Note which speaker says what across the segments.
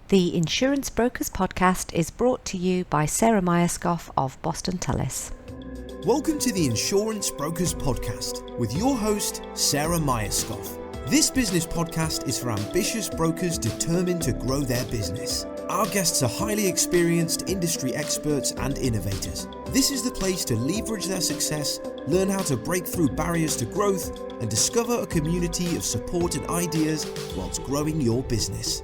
Speaker 1: The Insurance Brokers Podcast is brought to you by Sarah Myerscough of Boston Tullis.
Speaker 2: Welcome to the Insurance Brokers Podcast with your host, Sarah Myerscough. This business podcast is for ambitious brokers determined to grow their business. Our guests are highly experienced industry experts and innovators. This is the place to leverage their success, learn how to break through barriers to growth, and discover a community of support and ideas whilst growing your business.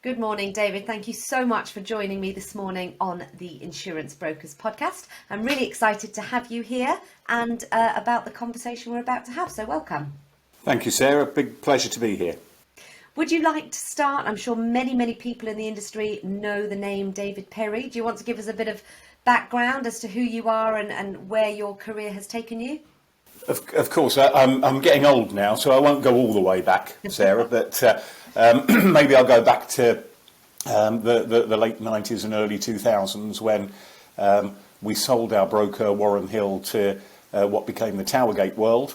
Speaker 1: Good morning, David. Thank you so much for joining me this morning on the Insurance Brokers Podcast. I'm really excited to have you here and about the conversation we're about to have, so welcome.
Speaker 3: Thank you, Sarah. Big pleasure to be here.
Speaker 1: Would you like to start? I'm sure many people in the industry know the name David Perry. Do you want to give us a bit of background as to who you are and where your career has taken you?
Speaker 3: Of course, I'm getting old now, so I won't go all the way back, Sarah, but maybe I'll go back to the late 90s and early 2000s when we sold our broker, Warren Hill, to what became the Towergate world.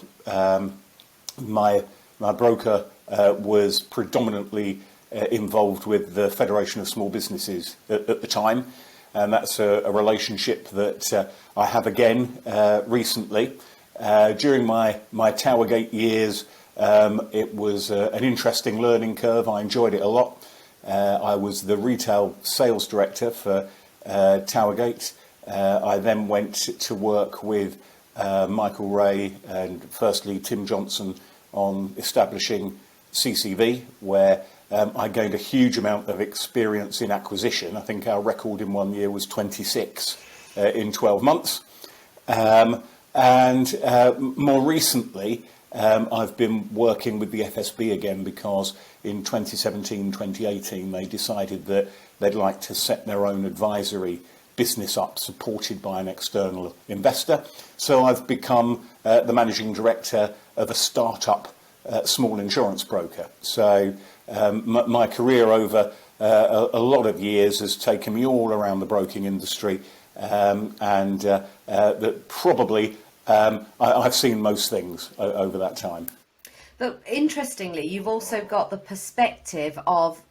Speaker 3: My broker was predominantly involved with the Federation of Small Businesses at the time, and that's a relationship that I have again recently. During my Towergate years, it was an interesting learning curve. I enjoyed it a lot. I was the retail sales director for Towergate. I then went to work with Michael Ray and firstly Tim Johnson on establishing CCV, where I gained a huge amount of experience in acquisition. I think our record in 1 year was 26 in 12 months. And more recently, I've been working with the FSB again because in 2017, 2018, they decided that they'd like to set their own advisory business up, supported by an external investor. So I've become the managing director of a startup small insurance broker. So my career over a lot of years has taken me all around the broking industry, and that probably I've seen most things over that time.
Speaker 1: But interestingly, you've also got the perspective of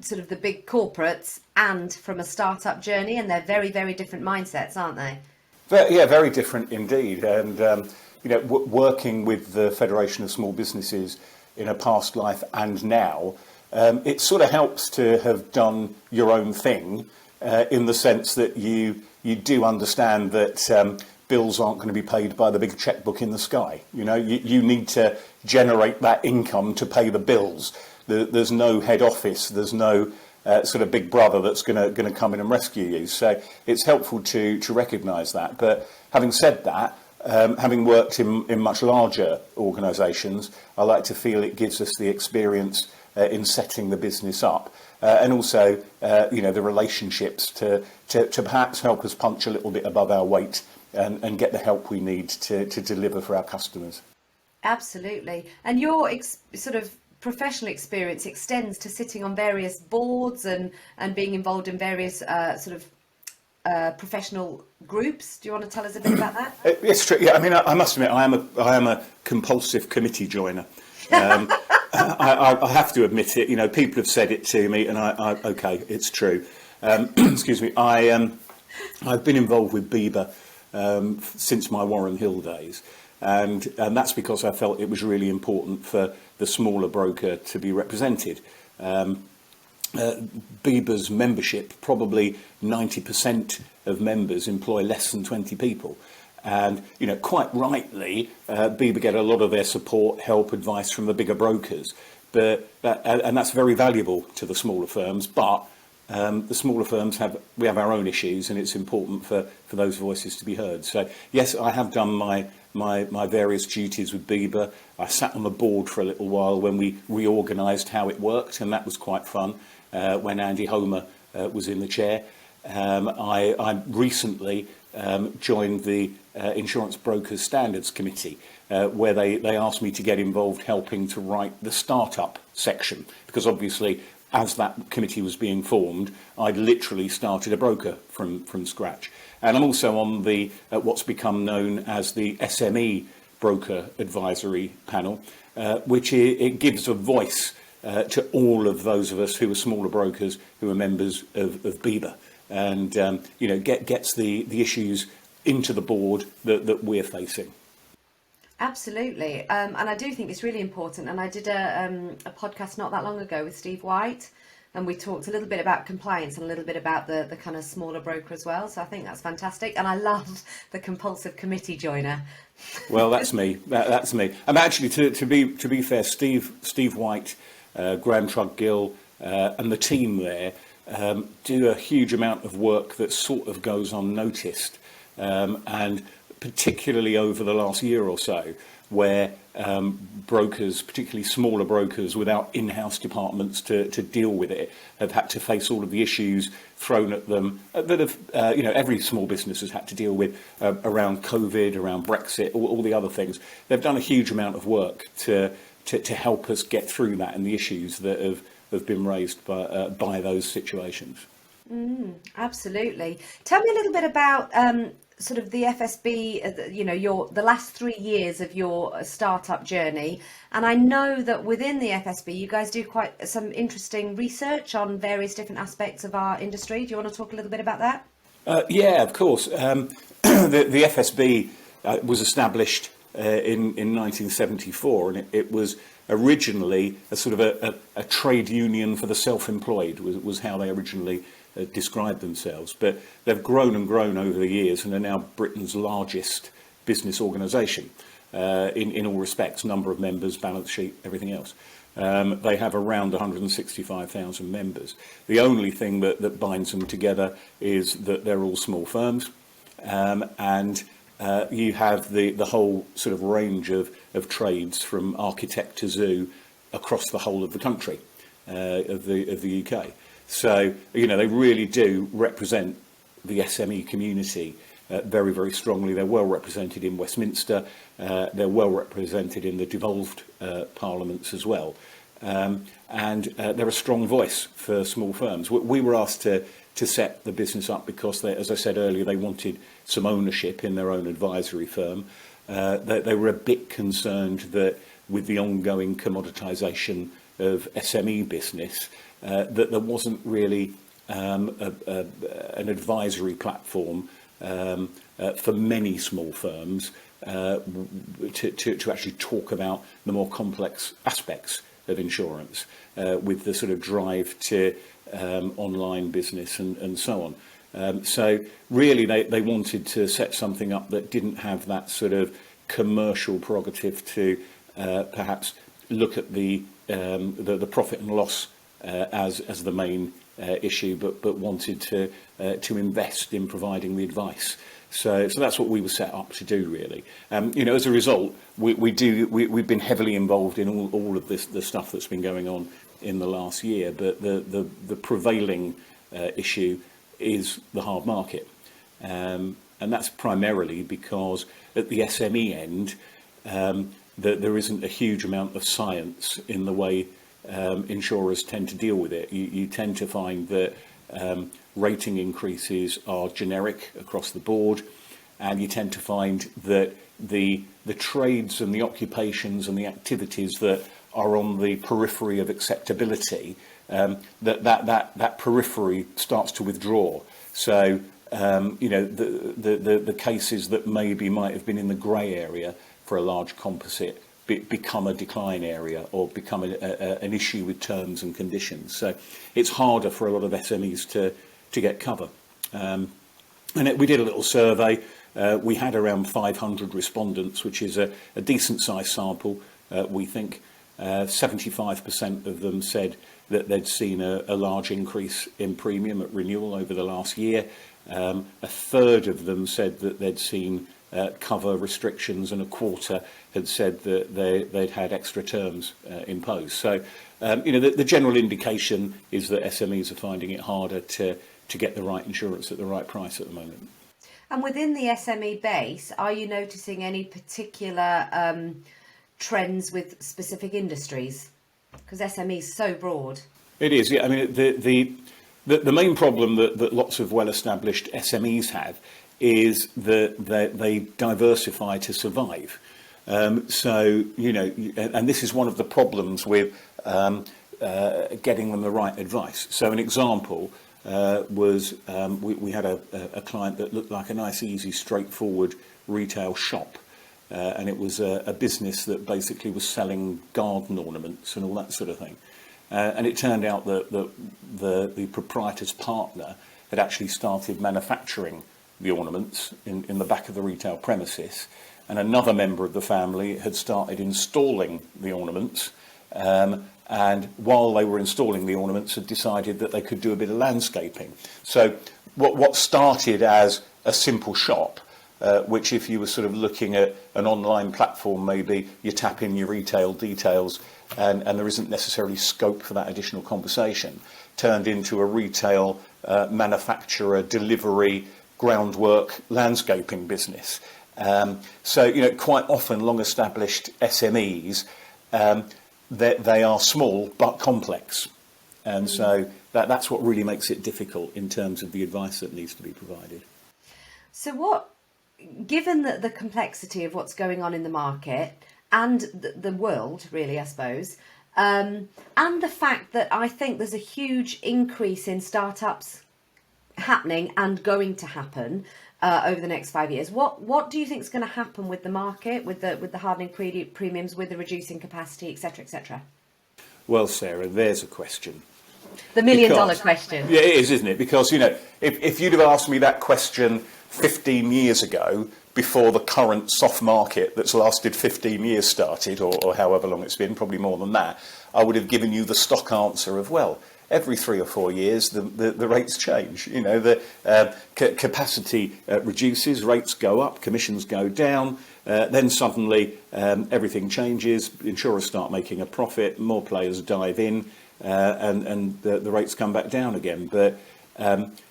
Speaker 1: sort of the big corporates and from a startup journey, and they're very different mindsets, aren't they?
Speaker 3: Yeah, very different indeed. And working with the Federation of Small Businesses in a past life and now, it sort of helps to have done your own thing in the sense that you do understand that bills aren't going to be paid by the big checkbook in the sky. You know, you need to generate that income to pay the bills. There's no head office. There's no sort of big brother that's going to come in and rescue you. So it's helpful to recognise that. But having said that, having worked in much larger organisations, I like to feel it gives us the experience in setting the business up, and also the relationships to perhaps help us punch a little bit above our weight and get the help we need to deliver for our customers. Absolutely.
Speaker 1: And your sort of professional experience extends to sitting on various boards and being involved in various professional groups. Do you want to tell us a bit about that?
Speaker 3: It's true. Yeah, I mean, I must admit, I am a compulsive committee joiner. I have to admit it. You know, people have said it to me, and okay, it's true. Excuse me. I've been involved with BIBA since my Warren Hill days, and that's because I felt it was really important for the smaller broker to be represented. BIBA's membership, probably 90% of members employ less than 20 people. And, you know, quite rightly, BIBA get a lot of their support, help, advice from the bigger brokers. And that's very valuable to the smaller firms. But the smaller firms we have our own issues, and it's important for those voices to be heard. So, yes, I have done my various duties with BIBA. I sat on the board for a little while when we reorganised how it worked, and that was quite fun when Andy Homer was in the chair. I recently joined the Insurance Brokers Standards Committee, where they asked me to get involved helping to write the startup section, because obviously as that committee was being formed, I'd literally started a broker from scratch. And I'm also on the what's become known as the SME Broker Advisory Panel, which it gives a voice to all of those of us who are smaller brokers who are members of BEBA, and gets the issues into the board that we're facing.
Speaker 1: Absolutely, and I do think it's really important. And I did a podcast not that long ago with Steve White, and we talked a little bit about compliance and a little bit about the kind of smaller broker as well. So I think that's fantastic, and I love the compulsive committee joiner.
Speaker 3: Well, that's me. That's me. And actually, to be fair, Steve White, Graham Truggill, and the team there do a huge amount of work that sort of goes unnoticed, and particularly over the last year or so, where brokers, particularly smaller brokers without in-house departments to deal with it, have had to face all of the issues thrown at them that have, every small business has had to deal with around COVID, around Brexit, all the other things. They've done a huge amount of work to help us get through that and the issues that have been raised by those situations.
Speaker 1: Absolutely. Tell me a little bit about sort of the FSB, the last 3 years of your startup journey. And I know that within the FSB, you guys do quite some interesting research on various different aspects of our industry. Do you want to talk a little bit about that?
Speaker 3: Yeah, of course. The FSB was established in 1974, and it was originally a sort of a trade union for the self-employed, was how they originally described themselves. But they've grown and grown over the years and are now Britain's largest business organisation in all respects: number of members, balance sheet, everything else. They have around 165,000 members. The only thing that binds them together is that they're all small firms, and you have the whole sort of range of trades from architect to zoo across the whole of the country, of the UK. So, they really do represent the SME community very, very strongly. They're well represented in Westminster. They're well represented in the devolved parliaments as well. And they're a strong voice for small firms. We were asked to set the business up because, as I said earlier, they wanted some ownership in their own advisory firm. They were a bit concerned that with the ongoing commoditisation of SME business, that there wasn't really an advisory platform for many small firms to actually talk about the more complex aspects of insurance, with the sort of drive to online business and so on. So really they wanted to set something up that didn't have that sort of commercial prerogative to perhaps look at the profit and loss as the main issue, but wanted to invest in providing the advice. So that's what we were set up to do, really. As a result, we've been heavily involved in all of the stuff that's been going on in the last year. But the prevailing issue is the hard market, and that's primarily because at the SME end, there isn't a huge amount of science in the way insurers tend to deal with it. You tend to find that rating increases are generic across the board, and you tend to find that the trades and the occupations and the activities that are on the periphery of acceptability, that periphery starts to withdraw. So the cases that maybe might have been in the grey area for a large composite become a decline area, or become an issue with terms and conditions. So it's harder for a lot of SMEs to get cover. We did a little survey. We had around 500 respondents, which is a decent sized sample. We think 75% of them said that they'd seen a large increase in premium at renewal over the last year. A third of them said that they'd seen cover restrictions, and a quarter had said that they'd had extra terms imposed. So, the general indication is that SMEs are finding it harder to get the right insurance at the right price at the moment.
Speaker 1: And within the SME base, are you noticing any particular trends with specific industries? Because SME is so broad. It
Speaker 3: is, yeah. I mean, the main problem that lots of well-established SMEs have is that they diversify to survive. And this is one of the problems with getting them the right advice. So an example was we had a client that looked like a nice, easy, straightforward retail shop. And it was a business that basically was selling garden ornaments and all that sort of thing. And it turned out that the proprietor's partner had actually started manufacturing the ornaments in the back of the retail premises, and another member of the family had started installing the ornaments, and while they were installing the ornaments had decided that they could do a bit of landscaping. So what started as a simple shop, which if you were sort of looking at an online platform, maybe you tap in your retail details and there isn't necessarily scope for that additional conversation, turned into a retail manufacturer, delivery, groundwork, landscaping business. So, quite often long-established SMEs, they are small but complex. And so that's what really makes it difficult in terms of the advice that needs to be provided.
Speaker 1: So given the complexity of what's going on in the market and the world, really, I suppose, and the fact that I think there's a huge increase in startups happening and going to happen over the next 5 years, what do you think is going to happen with the market, with the hardening premiums, with the reducing capacity, etc., etc.?
Speaker 3: Well, Sarah, there's a question.
Speaker 1: The million-dollar question.
Speaker 3: Yeah, it is, isn't it? Because, if you'd have asked me that question 15 years ago, before the current soft market that's lasted 15 years started, or however long it's been, probably more than that, I would have given you the stock answer of, well, every 3 or 4 years the rates change. The capacity reduces, rates go up, commissions go down, then suddenly everything changes, insurers start making a profit, more players dive in, and the rates come back down again. But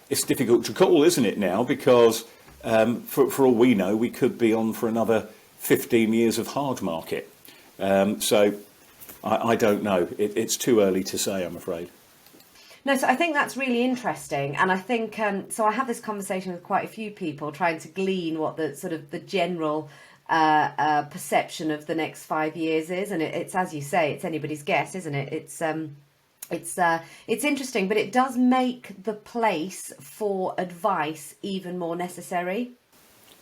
Speaker 3: it's difficult to call, isn't it, now? Because for all we know, we could be on for another 15 years of hard market. So I don't know. It's too early to say, I'm afraid.
Speaker 1: No, so I think that's really interesting, and I think so. I have this conversation with quite a few people, trying to glean what the sort of the general perception of the next 5 years is, and it's as you say, it's anybody's guess, isn't it? It's interesting, but it does make the place for advice even more necessary.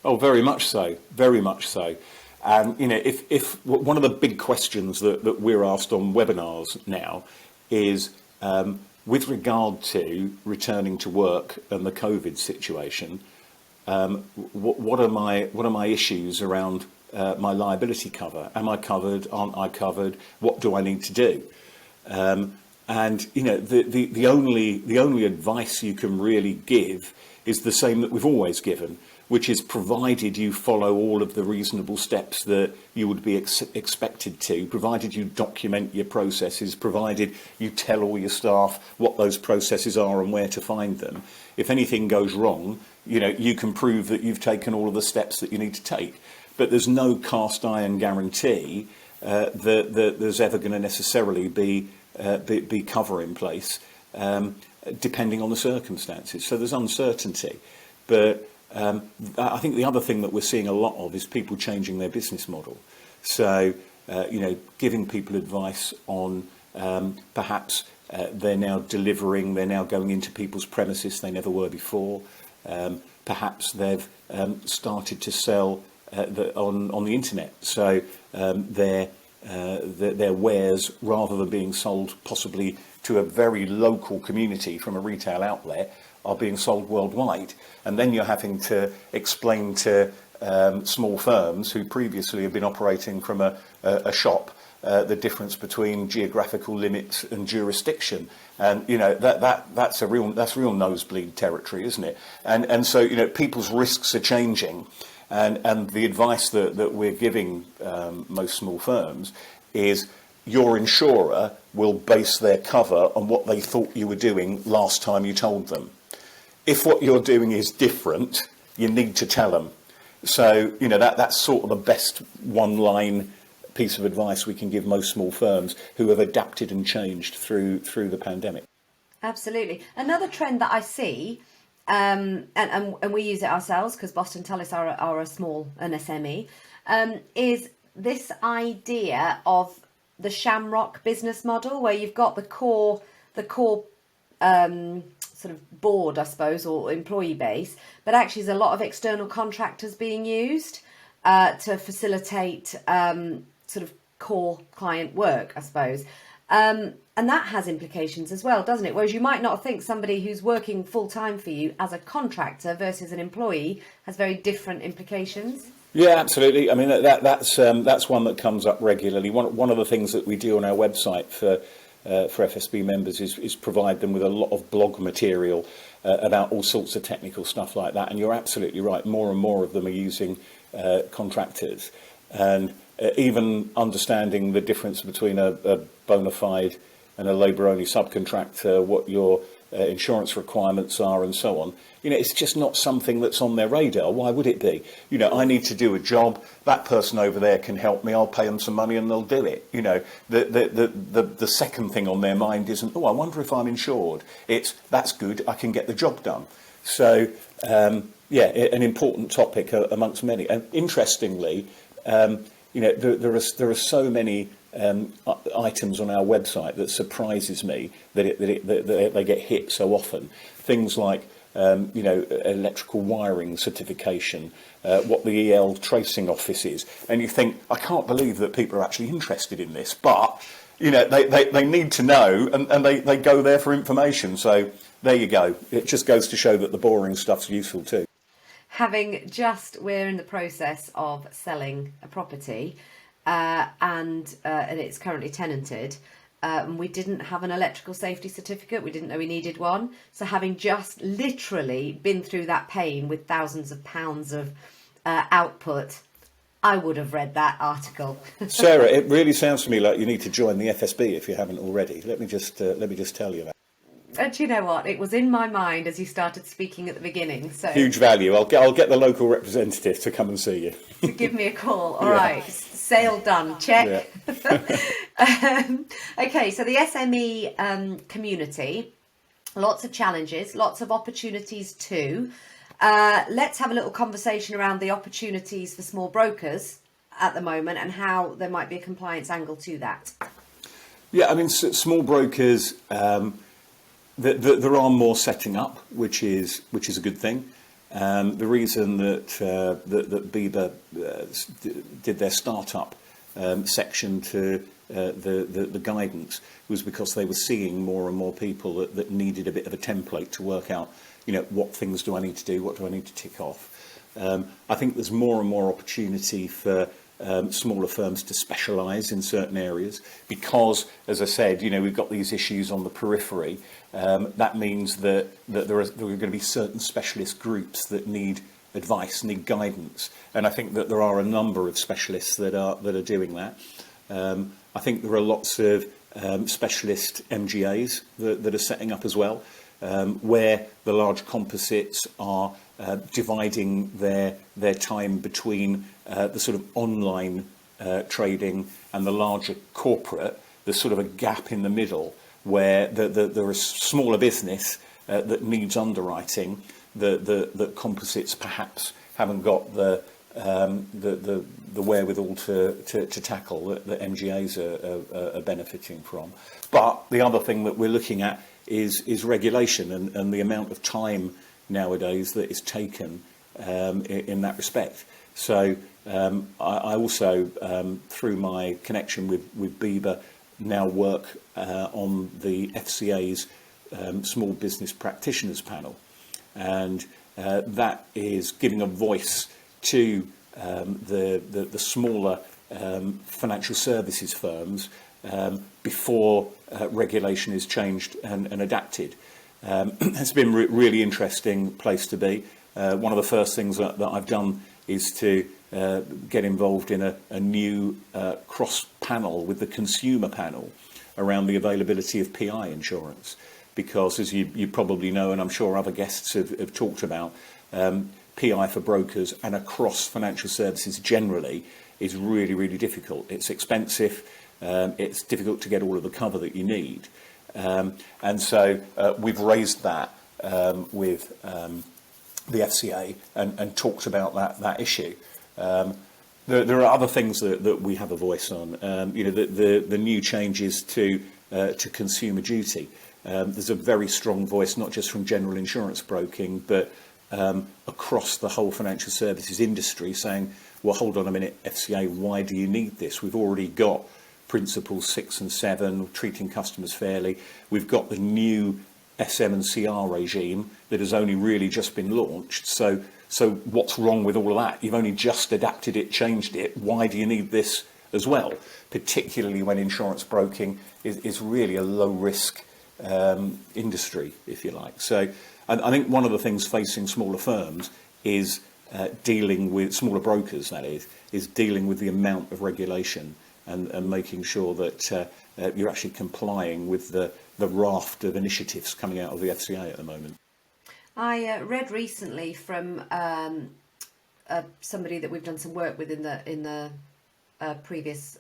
Speaker 3: Oh, very much so, very much so. And if one of the big questions that we're asked on webinars now is, with regard to returning to work and the COVID situation, what are my issues around my liability cover? Am I covered? Aren't I covered? What do I need to do? And the only advice you can really give is the same that we've always given, which is provided you follow all of the reasonable steps that you would be expected to, provided you document your processes, provided you tell all your staff what those processes are and where to find them. If anything goes wrong, you can prove that you've taken all of the steps that you need to take. But there's no cast iron guarantee that there's ever going to necessarily be cover in place, depending on the circumstances. So there's uncertainty. But I think the other thing that we're seeing a lot of is people changing their business model. So, giving people advice on perhaps they're now delivering, they're now going into people's premises they never were before. Perhaps they've started to sell on the internet. So their wares, rather than being sold possibly to a very local community from a retail outlet, are being sold worldwide. And then you're having to explain to small firms who previously have been operating from a shop the difference between geographical limits and jurisdiction. And that's real nosebleed territory, isn't it? And so people's risks are changing. And the advice that we're giving most small firms is your insurer will base their cover on what they thought you were doing last time you told them. If what you're doing is different, you need to tell them. So, that's sort of the best one-line piece of advice we can give most small firms who have adapted and changed through the pandemic.
Speaker 1: Absolutely. Another trend that I see, and we use it ourselves because Boston Tullis are an SME, is this idea of the shamrock business model, where you've got the core sort of board, I suppose, or employee base, but actually there's a lot of external contractors being used to facilitate sort of core client work, I suppose. And that has implications as well, doesn't it? Whereas you might not think somebody who's working full time for you as a contractor versus an employee has very different implications.
Speaker 3: Yeah, absolutely. I mean, that's one that comes up regularly. One of the things that we do on our website for FSB members is provide them with a lot of blog material about all sorts of technical stuff like that. And you're absolutely right. More and more of them are using contractors, and even understanding the difference between a bona fide and a labour-only subcontractor, what your insurance requirements are, and so on. You know, it's just not something that's on their radar. Why would it be? You know, I need to do a job. That person over there can help me. I'll pay them some money and they'll do it. You know, the second thing on their mind isn't, oh, I wonder if I'm insured. It's, that's good, I can get the job done. So, yeah, an important topic amongst many. And interestingly, you know, there are so many items on our website that surprises me that they get hit so often. Things like you know, electrical wiring certification, what the EL tracing office is, and you think, I can't believe that people are actually interested in this, but you know, they need to know, and they go there for information. So there you go. It just goes to show that the boring stuff's useful too.
Speaker 1: We're in the process of selling a property, and it's currently tenanted. We didn't have an electrical safety certificate. We didn't know we needed one. So having just literally been through that pain with thousands of pounds of output, I would have read that article.
Speaker 3: Sarah, it really sounds to me like you need to join the FSB if you haven't already. Let me just tell you that.
Speaker 1: Do you know what? It was in my mind as you started speaking at the beginning. So
Speaker 3: huge value. I'll get the local representative to come and see you.
Speaker 1: To give me a call. All right. Sale done. Check.
Speaker 3: Yeah.
Speaker 1: Okay, so the SME community, lots of challenges, lots of opportunities too. Let's have a little conversation around the opportunities for small brokers at the moment and how there might be a compliance angle to that.
Speaker 3: Yeah, I mean, small brokers, there are more setting up, which is a good thing. The reason that BIBA did their startup section to the guidance was because they were seeing more and more people that needed a bit of a template to work out, you know, what things do I need to do, what do I need to tick off. I think there's more and more opportunity for smaller firms to specialise in certain areas because, as I said, you know, we've got these issues on the periphery. That means that there are going to be certain specialist groups that need advice, need guidance, and I think that there are a number of specialists that are doing that. I think there are lots of specialist MGAs that are setting up as well, where the large composites are dividing their time between the sort of online trading and the larger corporate. There's sort of a gap in the middle where there is smaller business that needs underwriting that composites perhaps haven't got the wherewithal to tackle that MGAs are benefiting from. But the other thing that we're looking at is regulation and the amount of time nowadays that is taken in that respect. So I also, through my connection with BIBA, now work on the FCA's Small Business Practitioners Panel, and that is giving a voice to the smaller financial services firms before regulation is changed and adapted. It's been a really interesting place to be. One of the first things that I've done is to get involved in a new cross-panel with the consumer panel around the availability of PI insurance. Because, as you probably know, and I'm sure other guests have talked about, PI for brokers and across financial services generally is really, really difficult. It's expensive. It's difficult to get all of the cover that you need. And so we've raised that with the FCA and talked about that issue. there are other things that we have a voice on. The new changes to consumer duty. There's a very strong voice, not just from general insurance broking, but across the whole financial services industry, saying, well, hold on a minute, FCA, why do you need this? We've already got Principles 6 and 7, treating customers fairly. We've got the new SM and CR regime that has only really just been launched. So what's wrong with all of that? You've only just adapted it, changed it. Why do you need this as well? Particularly when insurance broking is really a low risk industry, if you like. So I think one of the things facing smaller firms is dealing with smaller brokers, that is dealing with the amount of regulation and making sure that you're actually complying with the raft of initiatives coming out of the FCA at the moment.
Speaker 1: I read recently from somebody that we've done some work with in the previous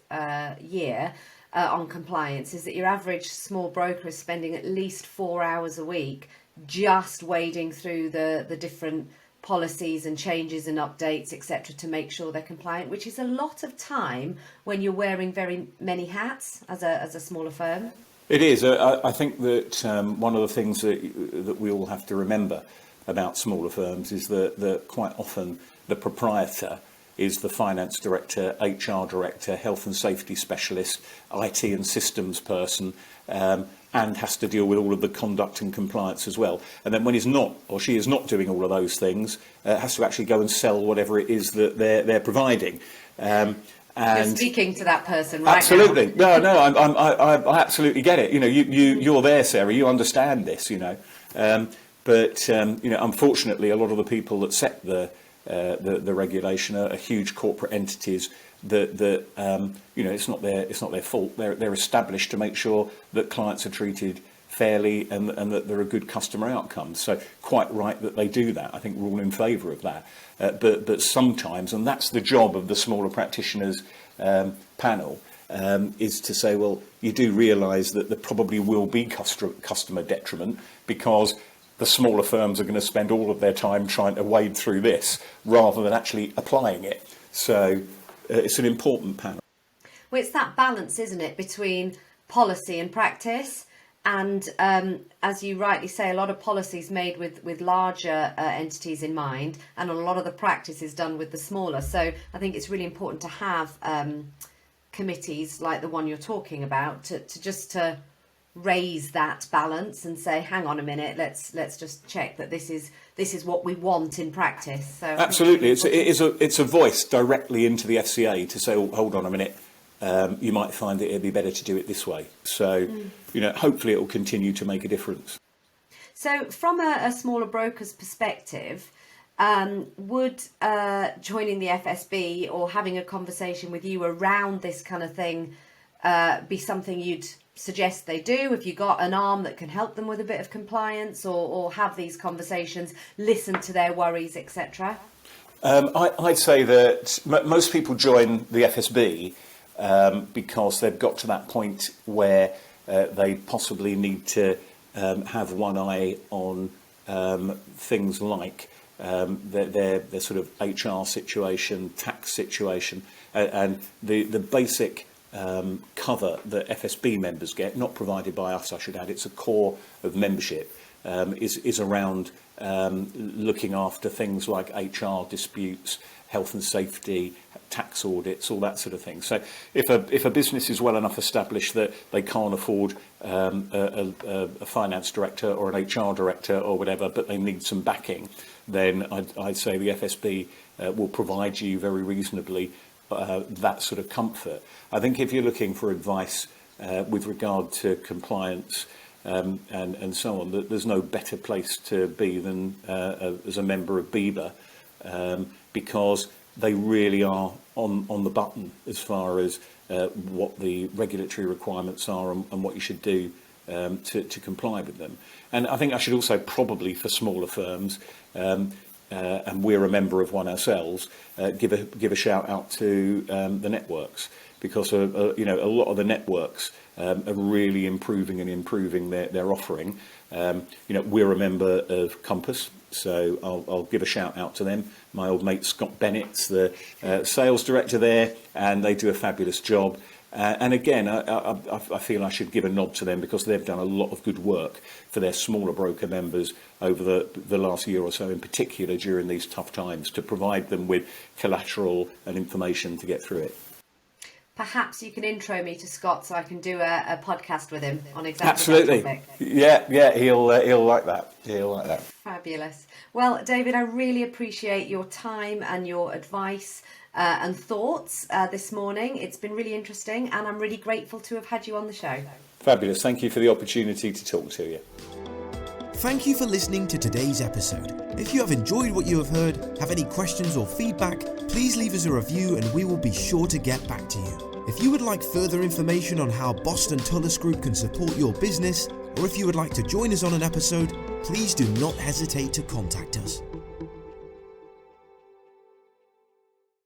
Speaker 1: year on compliance, is that your average small broker is spending at least 4 hours a week just wading through the different policies and changes and updates, etc., to make sure they're compliant, which is a lot of time when you're wearing very many hats as a smaller firm.
Speaker 3: It is. I think that one of the things that we all have to remember about smaller firms is that quite often the proprietor is the finance director, HR director, health and safety specialist, IT and systems person, and has to deal with all of the conduct and compliance as well. And then when he's not, or she is not doing all of those things, has to actually go and sell whatever it is that they're providing. And
Speaker 1: you're speaking to that person right
Speaker 3: absolutely.
Speaker 1: now.
Speaker 3: No, I absolutely get it. You're there, Sarah. You understand this. But unfortunately, a lot of the people that set the regulation are huge corporate entities that it's not their fault. They're established to make sure that clients are treated fairly and that there are good customer outcomes. So quite right that they do that. I think we're all in favour of that. But sometimes, and that's the job of the smaller practitioners panel, is to say, well, you do realise that there probably will be customer detriment, because the smaller firms are going to spend all of their time trying to wade through this rather than actually applying it. So it's an important panel.
Speaker 1: Well, it's that balance, isn't it, between policy and practice. And as you rightly say, a lot of policies made with larger entities in mind, and a lot of the practice is done with the smaller. So I think it's really important to have committees like the one you're talking about to raise that balance and say, hang on a minute, let's just check that this is what we want in practice. So
Speaker 3: absolutely, it's a voice directly into the FCA to say, oh, hold on a minute, you might find that it'd be better to do it this way. So hopefully it will continue to make a difference.
Speaker 1: So from a smaller broker's perspective, would joining the FSB or having a conversation with you around this kind of thing be something you'd suggest they do? If you got an arm that can help them with a bit of compliance, or have these conversations, listen to their worries, etc.?
Speaker 3: I'd say that most people join the FSB because they've got to that point where they possibly need to have one eye on things like their sort of HR situation, tax situation, and the basic cover that FSB members get, not provided by us, I should add. It's a core of membership, is around looking after things like HR disputes, health and safety, tax audits, all that sort of thing. So if a business is well enough established that they can't afford a finance director or an HR director or whatever, but they need some backing, then I'd say the FSB will provide you very reasonably that sort of comfort. I think if you're looking for advice with regard to compliance and so on, there's no better place to be than as a member of BIBA, because they really are on the button as far as what the regulatory requirements are and what you should do to comply with them. And I think I should also probably, for smaller firms, and we're a member of one ourselves, give a shout out to the networks, because a lot of the networks are really improving their offering. We're a member of Compass, So I'll give a shout out to them. My old mate Scott Bennett's the sales director there, and they do a fabulous job. And again, I feel I should give a nod to them because they've done a lot of good work for their smaller broker members over the last year or so, in particular during these tough times, to provide them with collateral and information to get through it.
Speaker 1: Perhaps you can intro me to Scott so I can do a podcast with him on exactly
Speaker 3: Absolutely.
Speaker 1: that topic.
Speaker 3: Yeah, he'll like that. He'll like that.
Speaker 1: Fabulous. Well, David, I really appreciate your time and your advice and thoughts this morning. It's been really interesting, and I'm really grateful to have had you on the show.
Speaker 3: Fabulous. Thank you for the opportunity to talk to you.
Speaker 2: Thank you for listening to today's episode. If you have enjoyed what you have heard, have any questions or feedback, please leave us a review and we will be sure to get back to you. If you would like further information on how Boston Tullis Group can support your business, or if you would like to join us on an episode, please do not hesitate to contact us.